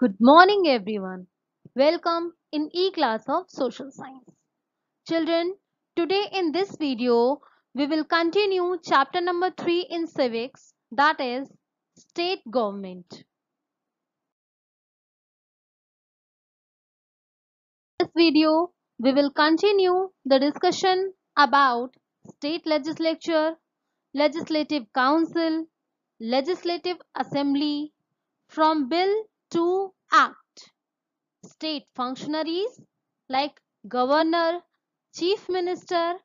Good morning, everyone. Welcome in E-class of Social Science. Children, today in this video, we will continue chapter number 3 in civics, that is state government. In this video, we will continue the discussion about state legislature, legislative council, legislative assembly, from bill to act. State functionaries like governor, chief minister,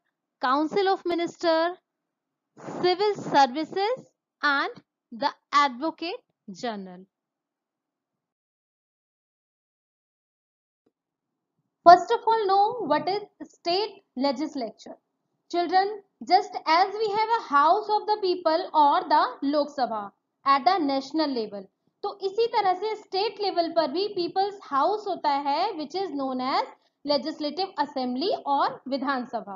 council of minister, civil services and the advocate general. First of all, know what is state legislature. Children, just as we have a house of the people or the Lok Sabha at the national level, तो इसी तरह से state level पर भी peoples house होता है which is known as legislative assembly और विधानसभा.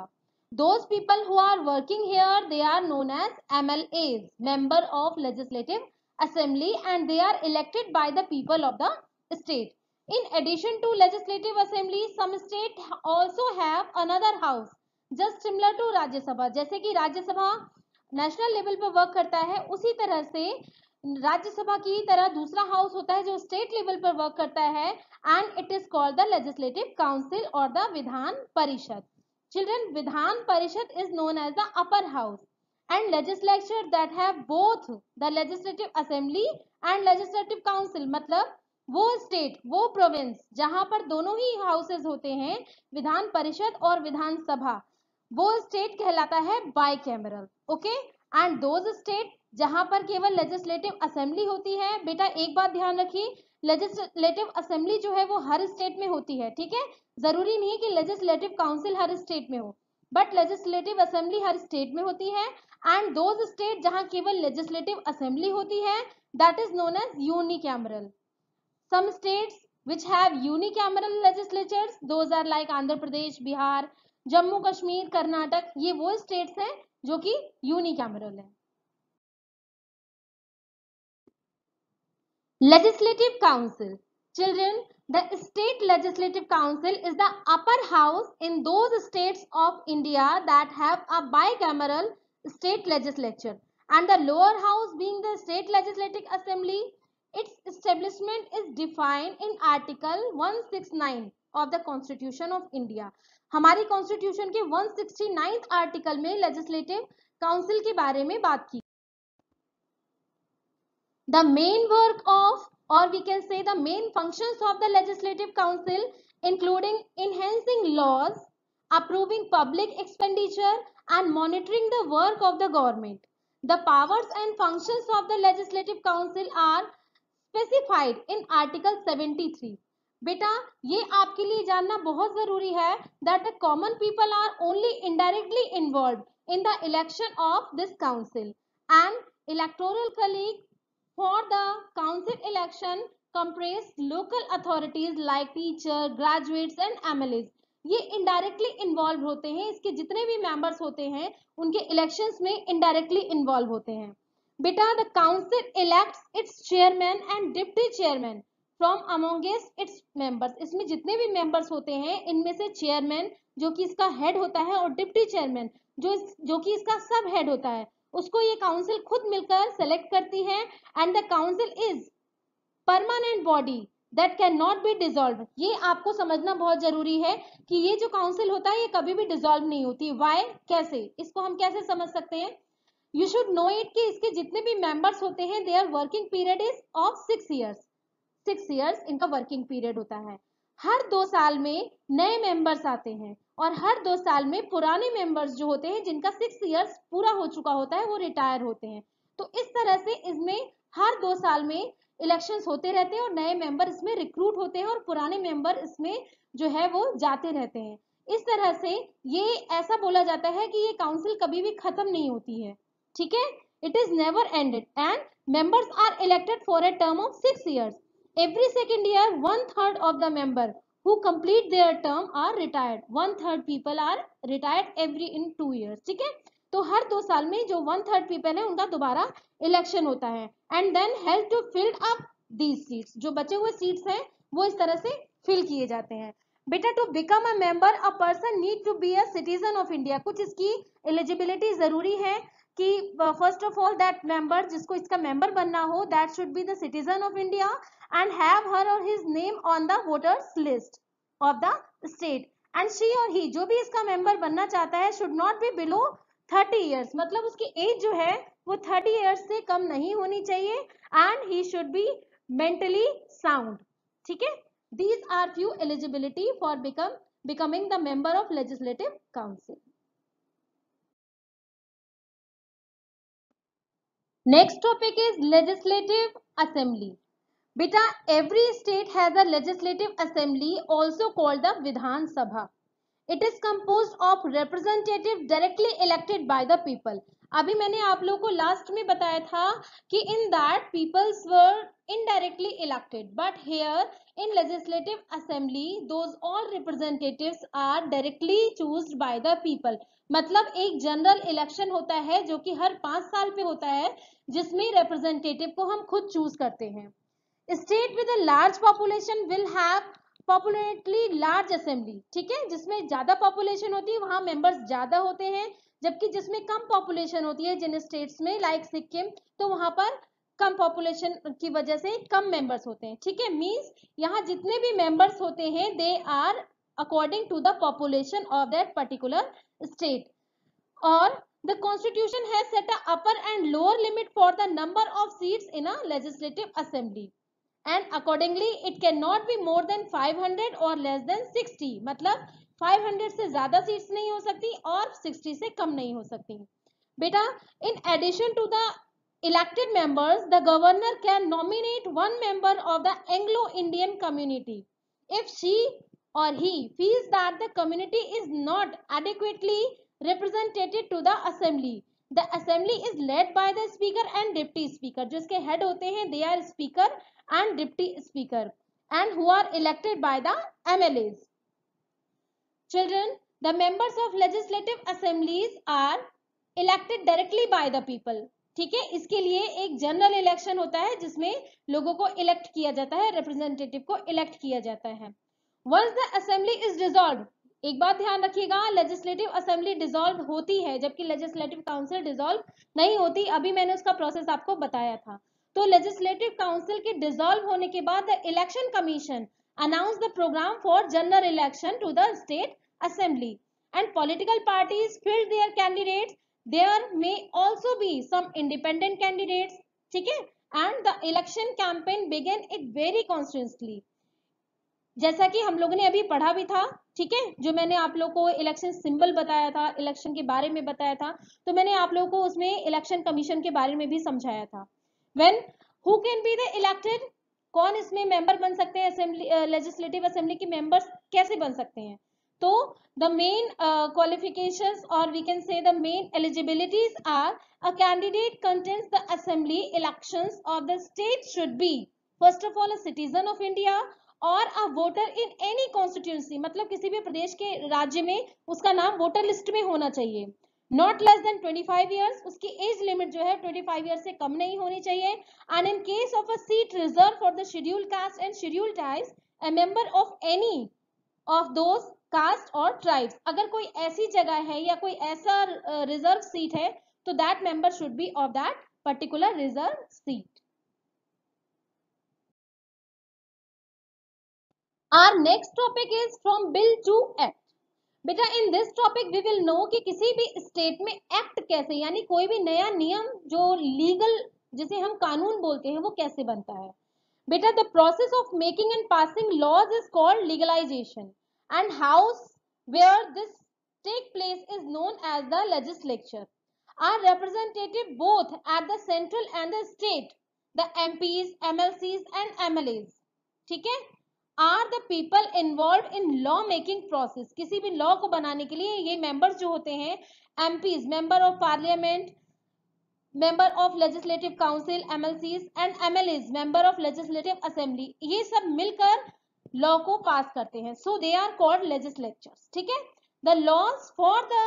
Those people who are working here, they are known as MLAs, member of legislative assembly, and they are elected by the people of the state. In addition to legislative assembly, some state also have another house just similar to राज्य सभा. जैसे कि राज्य सभा national level पर work करता है, उसी तरह से राज्यसभा की तरह दूसरा हाउस होता है जो स्टेट लेवल पर वर्क करता है, and it is called the legislative council और the Vidhan Parishad. Children, Vidhan Parishad is known as the upper house and legislature that have both the legislative assembly and legislative council. मतलब वो स्टेट, वो प्रोविंस जहां पर दोनों ही हाउसेज होते हैं, विधान परिषद और विधानसभा, वो स्टेट कहलाता है bicameral. Okay, and those state जहां पर केवल लेजिस्लेटिव असेंबली होती है, बेटा एक बात ध्यान रखिए, लेजिस्लेटिव असेंबली जो है वो हर स्टेट में होती है. ठीक है, जरूरी नहीं कि लेजिस्लेटिव काउंसिल हर स्टेट में हो, but legislative assembly her state में होती है. एंड दोज स्टेट जहां केवल लेजिस्लेटिव असेंबली होती है, that is known as unicameral. Some states which have unicameral legislatures, those are like Andhra Pradesh, Bihar, Jammu Kashmir, Karnataka. ये वो स्टेट्स हैं जो कि यूनिकैमरल है. Legislative Council. Children, the State Legislative Council is the upper house in those states of India that have a bicameral state legislature, and the lower house being the State Legislative Assembly. Its establishment is defined in Article 169 of the Constitution of India. हमारी constitution के 169th article में legislative council के बारे में बात की. The main work of, or we can say the main functions of the Legislative Council, including enhancing laws, approving public expenditure, and monitoring the work of the government. The powers and functions of the Legislative Council are specified in Article 73. बेटा ये आपके लिए जानना बहुत जरूरी है that the common people are only indirectly involved in the election of this council, and electoral colleague for the council election comprise local authorities like teacher, graduates and MLAs. ये indirectly involve होते हैं, इसके जितने भी members होते हैं उनके elections में इनडायरेक्टली इन्वॉल्व होते हैं. बेटा the council elects its chairman and deputy chairman from amongst its members. इसमें जितने भी मेंबर्स होते हैं इनमें से चेयरमैन जो कि इसका हेड होता है और डिप्टी चेयरमैन जो कि इसका सब हेड होता है, उसको ये काउंसिल खुद मिलकर सेलेक्ट करती है. And the council is permanent body that can not be dissolve. ये आपको समझना बहुत जरूरी है कि ये जो काउंसिल होता है ये कभी भी डिसॉल्व नहीं होती. वाई, कैसे, इसको हम कैसे समझ सकते हैं? यू शुड नो इट कि इसके जितने भी मेंबर्स होते हैं their working period is of 6 years. 6 years इनका वर्किंग पीरियड होता है. हर 2 साल में नए मेंबर्स आते हैं और हर 2 साल में पुराने मेंबर्स जो होते हैं जिनका 6 years पूरा हो चुका होता है वो रिटायर होते हैं. तो इस तरह से इसमें हर 2 साल में इलेक्शंस होते रहते हैं और नए मेंबर इसमें रिक्रूट होते हैं और पुराने मेंबर इसमें जो है वो जाते रहते हैं. इस तरह से ये ऐसा बोला जाता है कि ये काउंसिल कभी भी खत्म नहीं होती है. ठीक है, it is never ended and members are elected for a term of 6 years. Every second year 1/3 of the member who complete their term are retired. 1/3 people are retired every in 2 years. ठीक है, तो हर 2 साल में जो 1/3 people है उनका दोबारा election होता है. And then help to fill up these seats, जो बचे हुए सीट्स हैं वो इस तरह से फिल किए जाते हैं। बेटा to become a member a person need to be a citizen of India, कुछ इसकी एलिजिबिलिटी जरूरी है कि first of all that member, जिसको इसका मेंबर बनना हो, that should be the citizen of India and have her और his name on the voters list of the state, and she और ही, जो भी इसका मेंबर बनना चाहता है, should not be below 30 years, मतलब उसकी एज जो है वो 30 ईयर्स से कम नहीं होनी चाहिए, and he should be mentally sound. ठीक है, these are few eligibility for becoming the member of legislative council. Next topic is legislative assembly. Beta, every state has a legislative assembly, also called the Vidhan Sabha. It is composed of representatives directly elected by the people. अभी मैंने आप लोगों को last में बताया था कि in that peoples were indirectly elected, but here in legislative assembly those all representatives are directly chosen by the people. मतलब एक जनरल इलेक्शन होता है जो कि हर 5 साल पे होता है, जिसमें रिप्रेजेंटेटिव को हम खुद चूज करते हैं। State with a large population will have populately large assembly, ठीक है, जिसमें ज्यादा पॉपुलेशन होती है वहां मेंबर्स ज्यादा होते हैं, जबकि जिसमें कम पॉपुलेशन होती है, जिन स्टेट्स में लाइक सिक्किम, तो वहां पर कम पॉपुलेशन की वजह से कम मेंबर्स होते हैं। ठीक है, मींस यहाँ जितने भी मेंबर्स होते हैं they are according to the population of that particular state, और the constitution has set a upper and lower limit for the number of seats in a legislative assembly, and accordingly it cannot be more than 500 or less than 60, मतलब 500 से ज्यादा seats नहीं हो सकती और 60 से कम नहीं हो सकती। बेटा, in addition to the elected members, the governor can nominate one member of the Anglo-Indian community if she or he feels that the community is not adequately represented to the assembly. The assembly is led by the speaker and deputy speaker. जो इसके head होते हैं they are speaker and deputy speaker, and who are elected by the MLAs. Children, the members of legislative assemblies are elected directly by the people. ठीक है, इसके लिए एक general election होता है जिसमें लोगों को इलेक्ट किया जाता है, रिप्रेजेंटेटिव को इलेक्ट किया जाता है। Once the assembly is dissolved, एक बात ध्यान रखिएगा, लेजिस्लेटिव असेंबली डिसॉल्व होती है जबकि लेजिस्लेटिव काउंसिल डिसॉल्व नहीं होती। अभी मैंने उसका प्रोसेस आपको बताया था। तो लेजिस्लेटिव काउंसिल के डिसॉल्व होने के बाद the election commission announce the programme for general election to the state assembly, and political parties field their candidates, there may also be some independent candidates. ठीक है, and the election campaign begin it very constantly, जैसा कि हम लोगों ने अभी पढ़ा भी था। ठीक है, जो मैंने आप लोगों को इलेक्शन सिंबल बताया था, इलेक्शन के बारे में बताया था, तो मैंने आप लोगों को उसमें इलेक्शन कमीशन के बारे में भी समझाया था। When who can be the elected, कौन इसमें मेंबर बन सकते हैं, असेंबली लेजिस्लेटिव असेंबली के मेंबर्स कैसे बन सकते हैं। तो द मेन क्वालिफिकेशंस और we can say the main eligibilities are a candidate contests the assembly elections of the state should be first of all a citizen of India और a voter in any constituency, मतलब किसी भी प्रदेश के राज्य में उसका नाम वोटर लिस्ट में होना चाहिए। नॉट लेस देन 25 ईयर्स, उसकी एज लिमिट जो है 25 ईयर्स से कम नहीं होनी चाहिए। And in case of a seat reserve for the scheduled caste and scheduled tribes, a member of any of those caste और ट्राइब्स, अगर कोई ऐसी जगह है या कोई ऐसा रिजर्व सीट है तो that member should be of that particular reserve seat. Our next topic is from bill to act. बेटा, in this topic we will know कि किसी भी स्टेट में एक्ट कैसे, यानी कोई भी नया नियम जो लीगल, जिसे हम कानून बोलते हैं, वो कैसे बनता है। बेटा, the process of making and passing laws is called legalisation, and house where this take place is known as the legislature. Our representative both at the central and the state, the MPs, MLCs and MLAs. ठीक है, are the people involve in law making process, किसी भी law को बनाने के लिए ये members जो होते हैं, MPs member of parliament, member of legislative council, MLCs and MLAs member of legislative assembly, ये सब मिलकर लॉ को पास करते हैं। So they are called legislatures. ठीक है, the laws for the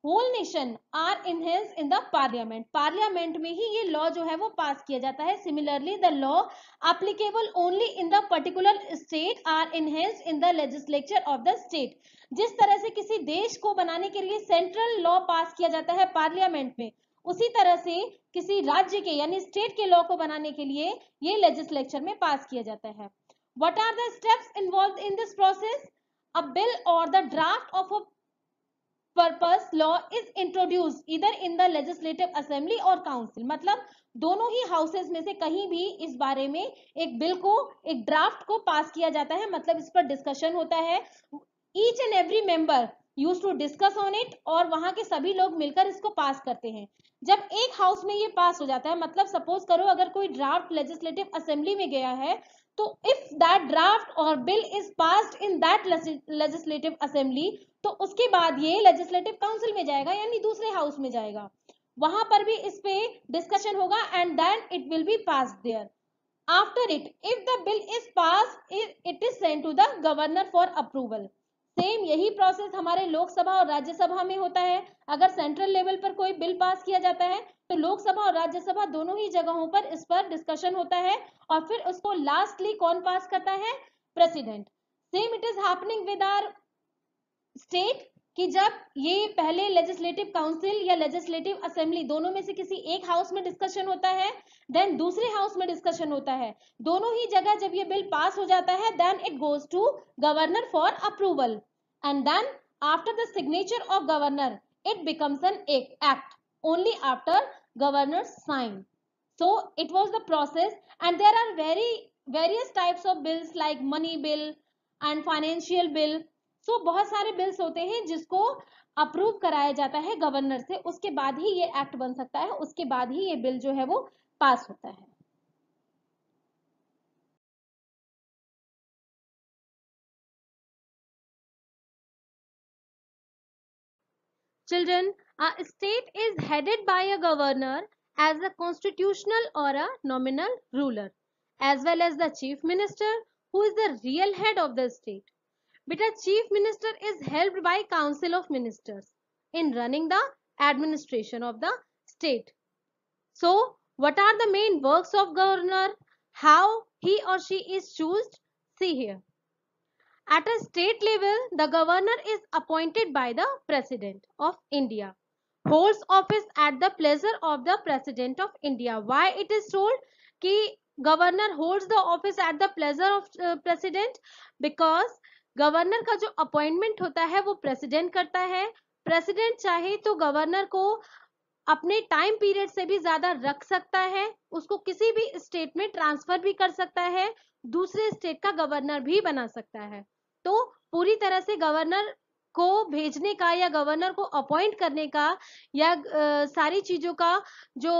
whole nation are enhanced in the parliament, parliament में ही ये लॉ जो है वो पास किया जाता है। Similarly the law applicable only in the particular state are enhanced in the legislature of the state. जिस तरह से किसी देश को बनाने के लिए सेंट्रल लॉ पास किया जाता है पार्लियामेंट में, उसी तरह से किसी राज्य के यानी स्टेट के लॉ को बनाने के लिए ये लेजिस्लेचर में पास किया जाता है। What are the steps involved in this process? A bill और the draft of a proposed law is introduced either in the legislative assembly और काउंसिल, मतलब दोनों ही हाउसेज में से कहीं भी इस बारे में एक बिल को, एक ड्राफ्ट को पास किया जाता है, मतलब इस पर डिस्कशन होता है। Each and every member use to discuss on it, और वहां के सभी लोग मिलकर इसको पास करते हैं। जब एक हाउस में ये पास हो जाता है, मतलब सपोज करो अगर कोई ड्राफ्ट लेजिस्लेटिव असेंबली में गया है, तो इफ दैट ड्राफ्ट और bill is passed in that legislative assembly, तो उसके बाद ये लेजिस्लेटिव काउंसिल में जाएगा यानी दूसरे हाउस में जाएगा, वहां पर भी इस पे डिस्कशन होगा and then it will be passed there. After it if the bill is passed it is sent to the governor for approval. Same यही प्रोसेस हमारे लोकसभा और राज्यसभा में होता है। अगर सेंट्रल लेवल पर कोई बिल पास किया जाता है तो लोकसभा और राज्यसभा दोनों ही जगहों पर इस पर डिस्कशन होता है और फिर उसको लास्टली कौन पास करता है? President. Same it is happening with our state कि जब ये पहले लेजिस्लेटिव काउंसिल या लेजिस्लेटिव असेंबली दोनों में से किसी एक हाउस में डिस्कशन होता है, देन दूसरे हाउस में डिस्कशन होता है, दोनों ही जगह जब ये बिल पास हो जाता है then it goes to governor for approval and then after the signature of governor it becomes an act only after governor sign. So it was the process and there are various types of bills like money bill and financial bill. So बहुत सारे bills होते हैं जिसको approve कराया जाता है governor से, उसके बाद ही ये एक्ट बन सकता है, उसके बाद ही ये बिल जो है वो पास होता है। Children, a state is headed by a governor as a constitutional or a nominal ruler, as well as the chief minister who is the real head of the state. But a chief minister is helped by council of ministers in running the administration of the state. So what are the main works of governor? How he or she is chosen? See here. At a state level, the governor is appointed by the President of India, holds office at the pleasure of the President of India. Why it is told कि governor holds the office at the pleasure of President? Because governor का जो appointment होता है वो president करता है। President चाहे तो गवर्नर को अपने टाइम पीरियड से भी ज्यादा रख सकता है, उसको किसी भी स्टेट में ट्रांसफर भी कर सकता है, दूसरे स्टेट का गवर्नर भी बना सकता है। तो पूरी तरह से गवर्नर को भेजने का या गवर्नर को अपॉइंट करने का या सारी चीजों का जो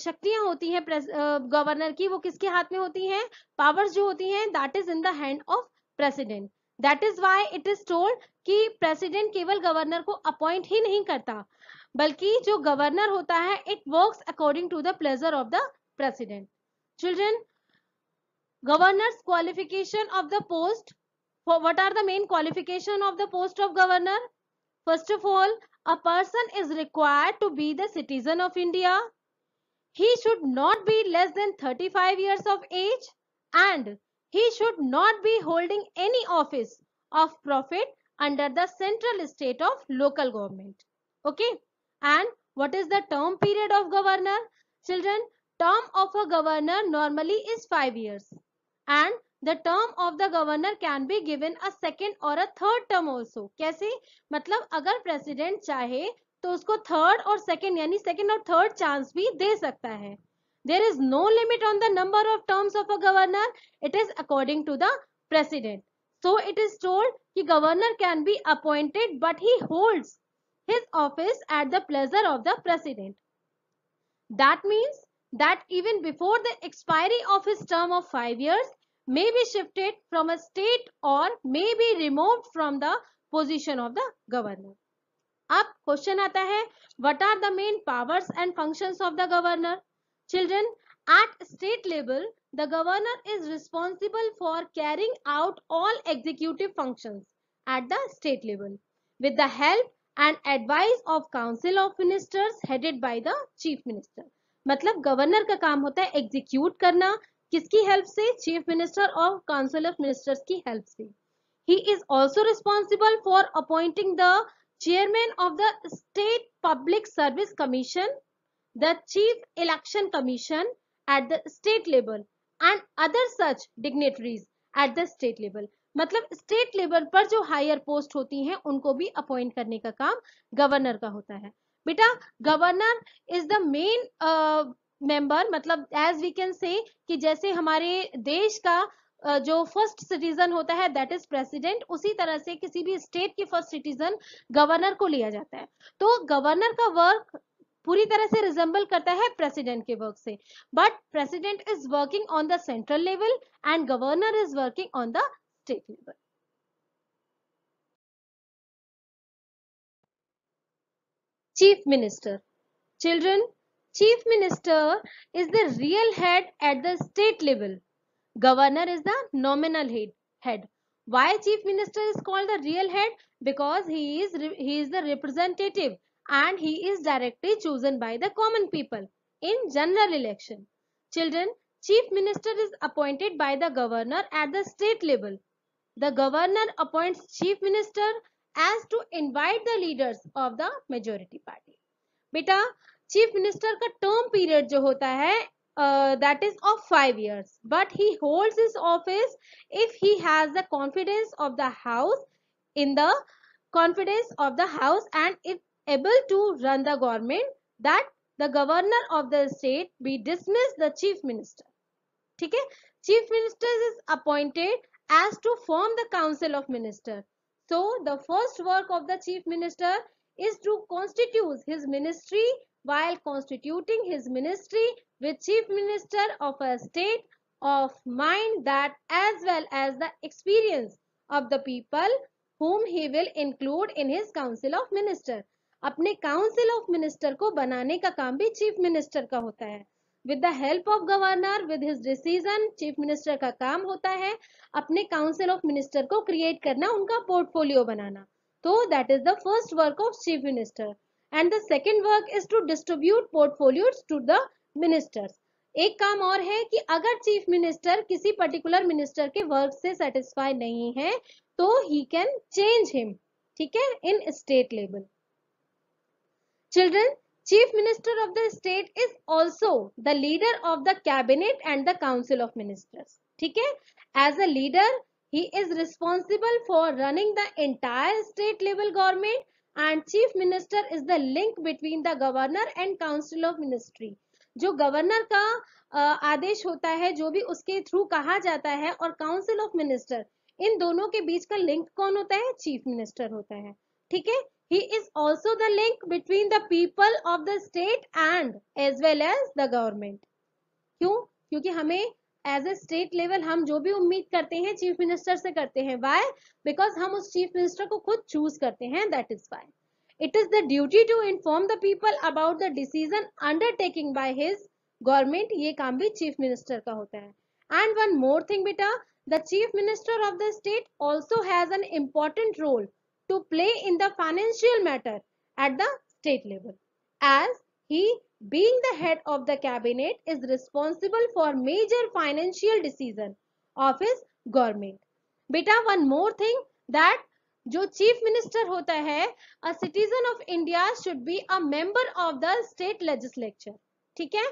शक्तियां होती हैं गवर्नर की, वो किसके हाथ में होती हैं? पावर्स जो होती हैं that is in the hand of president. That is why it is told कि प्रेसिडेंट केवल गवर्नर को अपॉइंट ही नहीं करता, बल्कि जो गवर्नर होता है it works according to the pleasure of the president. Children, governors qualification of the post, what are the main qualification of the post of governor? First of all, a person is required to be the citizen of India. He should not be less than 35 years of age and he should not be holding any office of profit under the central state of local government. Okay, and what is the term period of governor? Children, term of a governor normally is 5 years and the term of the governor can be given a second or a third term also. कैसे? मतलब अगर president चाहे तो उसको third और second यानी second और third chance भी दे सकता है। There is no limit on the number of terms of a governor. It is according to the president. So it is told कि governor can be appointed but he holds his office at the pleasure of the president. That means that even before the expiry of his term of 5 years, may be shifted from a state or may be removed from the position of the governor. अब question आता है, what are the main powers and functions of the governor? Children, at state level, the governor is responsible for carrying out all executive functions at the state level with the help and advice of council of ministers headed by the chief minister. मतलब governor का काम होता है execute करना, किसकी help से? Chief minister और council of ministers की हेल्प से. He is also responsible for appointing the chairman of the State Public Service Commission, the Chief Election Commission at the state level, and other such dignitaries at the state level. मतलब state level पर जो higher post होती हैं उनको भी appoint करने का काम गवर्नर का होता है. बेटा governor is the main member, मतलब एज वी कैन से कि जैसे हमारे देश का जो फर्स्ट सिटीजन होता है दैट इज प्रेसिडेंट, उसी तरह से किसी भी स्टेट की फर्स्ट सिटीजन गवर्नर को लिया जाता है. तो गवर्नर का वर्क पूरी तरह से रिजेंबल करता है प्रेसिडेंट के वर्क से, but president is working on the central level and governor is working on the state level. Chief Minister. Children, Chief Minister is the real head at the state level. Governor is the nominal head. Why Chief Minister is called the real head? Because he is the representative and he is directly chosen by the common people in general election. Children, Chief Minister is appointed by the governor at the state level. The governor appoints chief minister as to invite the leaders of the majority party. बेटा chief minister का term period जो होता है that is of 5 years, but he holds his office if he has the confidence of the house and is able to run the government, that the governor of the state be dismiss the chief minister. ठीक है, chief minister is appointed as to form the council of minister. So the first work of the chief minister is to constitute his ministry. While constituting his ministry with chief minister of a state of mind that as well as the experience of the people whom he will include in his council of minister. अपने council of minister को बनाने का काम भी chief minister का होता है. With the help of governor, with his decision, chief minister का काम होता है अपने council of minister को create करना, उनका portfolio banana. So that is the first work of chief minister. And the second work is to distribute portfolios to the ministers. एक काम और है कि अगर चीफ मिनिस्टर किसी पर्टिकुलर मिनिस्टर के वर्क से सेटिस्फाई नहीं है तो ही कैन चेंज हिम. ठीक है, इन state level. Children, Chief Minister of the state is also the leader of the cabinet and the council of ministers. ठीक है, as a leader he is responsible for running the entire state level government and chief minister is the link between the governor and council of ministry. जो governor का आदेश होता है, जो भी उसके through कहा जाता है, और काउंसिल ऑफ मिनिस्टर, इन दोनों के बीच का लिंक कौन होता है? चीफ मिनिस्टर होता है. ठीक है, he is also the link between the people of the state and as well as the government. क्यों? क्योंकि हमें एज ए स्टेट लेवल हम जो भी उम्मीद करते हैं चीफ मिनिस्टर से करते हैं. Why? Because हम उस चीफ मिनिस्टर को खुद चूज करते हैं. That is why it is the duty to inform the people about the decision undertaking by his government. ये काम भी चीफ मिनिस्टर का होता है. And one more thing बेटा, the chief minister of the state also has an important role to play in the financial matter at the state level, as he being the head of the cabinet is responsible for major financial decision of his government. बेटा one more thing, that जो chief minister होता है, a citizen of India should be a member of the state legislature. ठीक है,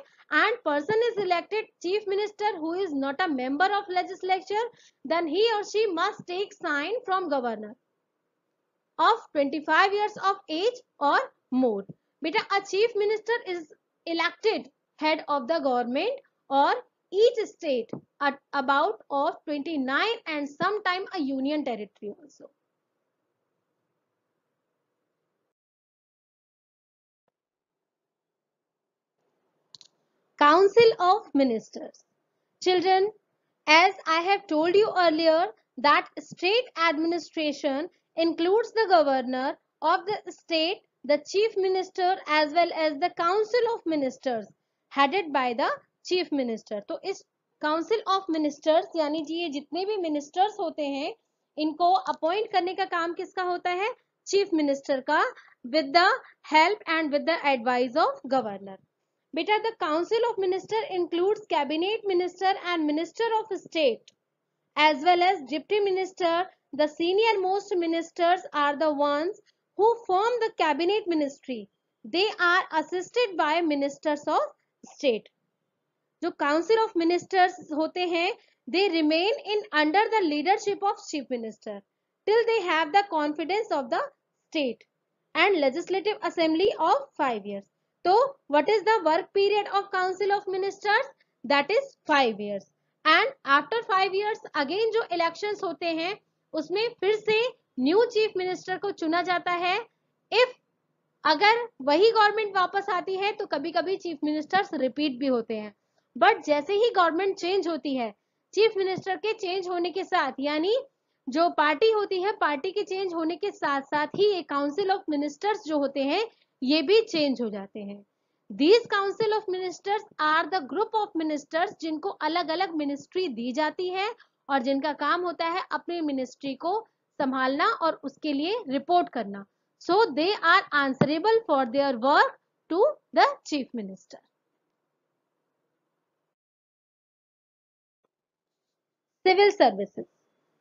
and person is elected chief minister who is not a member of legislature, then he or she must take sign from governor of 25 years of age or more. बेटा a chief minister is elected head of the government or each state at about of 29 and sometime a union territory also. Council of Ministers. Children, as I have told you earlier that state administration includes the governor of the state, the chief minister as well as the council of ministers headed by the chief minister. तो इस council of ministers यानी जी ये जितने भी ministers होते हैं इनको appoint करने का काम किसका होता है? चीफ मिनिस्टर का with the help and with the advice of governor. Beta, the council of minister includes cabinet minister and minister of state as well as deputy minister. The senior most ministers are the ones who form the cabinet ministry. They are assisted by ministers of state. जो council of ministers होते हैं, they remain in under the leadership of chief minister till they have the confidence of the state and legislative assembly of 5 years. So what is the work period of council of ministers? That is 5 years. And after 5 years again जो elections होते हैं उसमें फिर से new chief minister को चुना जाता है. if अगर वही गवर्नमेंट वापस आती है तो कभी कभी चीफ मिनिस्टर्स रिपीट भी होते हैं, बट जैसे ही गवर्नमेंट चेंज होती है चीफ मिनिस्टर के चेंज होने के साथ, यानी जो पार्टी होती है पार्टी के चेंज होने के साथ साथ ही ये काउंसिल ऑफ मिनिस्टर्स जो होते हैं ये भी चेंज हो जाते हैं. These council of ministers are the group of ministers जिनको अलग अलग मिनिस्ट्री दी जाती है और जिनका काम होता है अपनी मिनिस्ट्री को संभालना और उसके लिए रिपोर्ट करना. So they are answerable for their work to the chief minister. Civil services.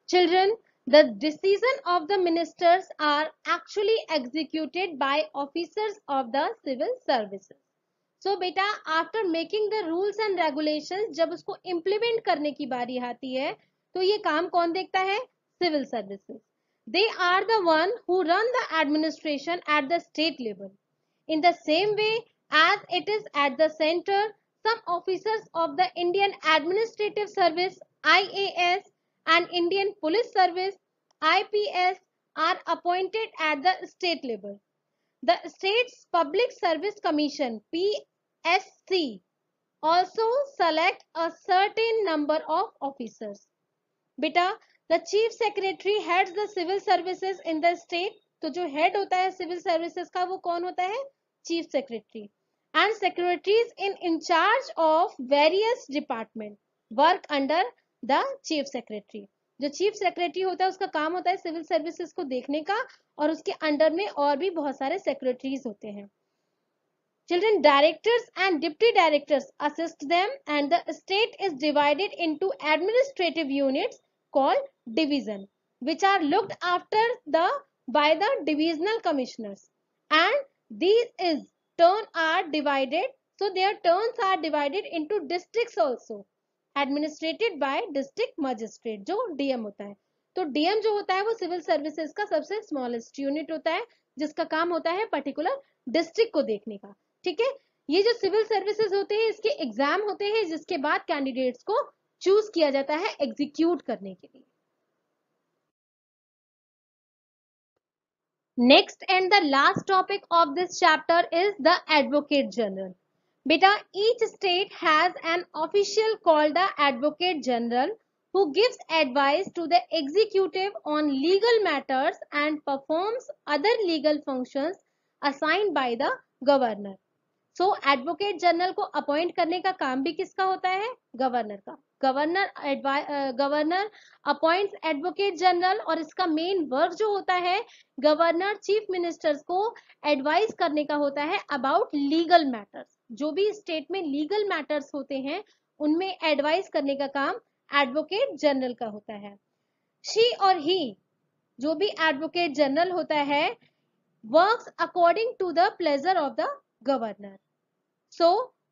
Children, the decision of the ministers are actually executed by officers of the civil services. So beta, after making the rules and regulations, जब उसको implement करने की बारी आती है तो ये काम कौन देखता है? Civil services. They are the one who run the administration at the state level. In the same way as it is at the center, some officers of the Indian Administrative Service (IAS) and Indian Police Service (IPS) are appointed at the state level. The State's Public Service Commission (PSC) also select a certain number of officers. बेटा, the chief secretary heads the civil services in the state. तो जो head होता है civil services का वो कौन होता है? chief secretary. And secretaries in charge of various department work under the chief secretary. जो chief secretary होता है उसका काम होता है civil services को देखने का और उसके अंडर में और भी बहुत सारे secretaries होते हैं. Children, directors and deputy directors assist them and the state is divided into administrative units called division, which are looked after by the divisional commissioners, and these turns are divided into districts also, administrated by district magistrate जो DM होता है. तो DM जो होता है वो civil services का सबसे स्मॉलेस्ट यूनिट होता है जिसका काम होता है पर्टिकुलर डिस्ट्रिक्ट को देखने का. ठीक है, ये जो सिविल सर्विसेज होते हैं इसके एग्जाम होते हैं जिसके बाद कैंडिडेट्स को चूज किया जाता है एग्जीक्यूट करने के लिए. Next and the last topic of this chapter is the advocate general. बेटा, each state has an official called the advocate general who gives advice to the executive on legal matters and performs other legal functions assigned by the governor. So advocate general को appoint करने का काम भी किसका होता है? Governor का. Governor appoints advocate general और इसका मेन वर्क जो होता है गवर्नर चीफ मिनिस्टर्स को एडवाइस करने का होता है अबाउट लीगल मैटर्स. जो भी स्टेट में लीगल मैटर्स होते हैं उनमें एडवाइस करने का काम एडवोकेट जनरल का होता है. शी और ही जो भी एडवोकेट जनरल होता है works according to the pleasure of the governor. So,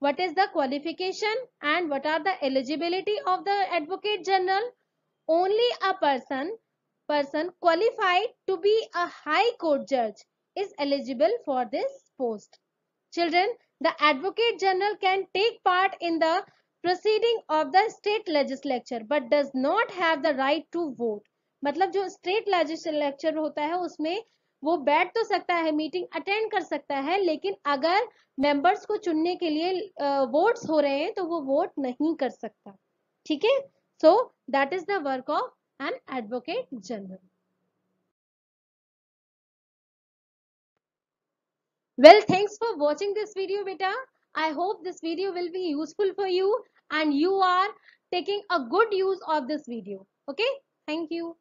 what is the qualification and what are the eligibility of the advocate general? Only a person qualified to be a high court judge is eligible for this post. Children, the advocate general can take part in the proceeding of the state legislature but does not have the right to vote. मतलब जो state legislature होता है उसमें वो बैठ तो सकता है, मीटिंग अटेंड कर सकता है, लेकिन अगर मेंबर्स को चुनने के लिए वोट्स हो रहे हैं तो वो वोट नहीं कर सकता. ठीक है, so that is the work of an advocate general. Well, thanks for watching this video बेटा. I hope this video will be useful for you and you are taking a good use of this video. Okay, thank you.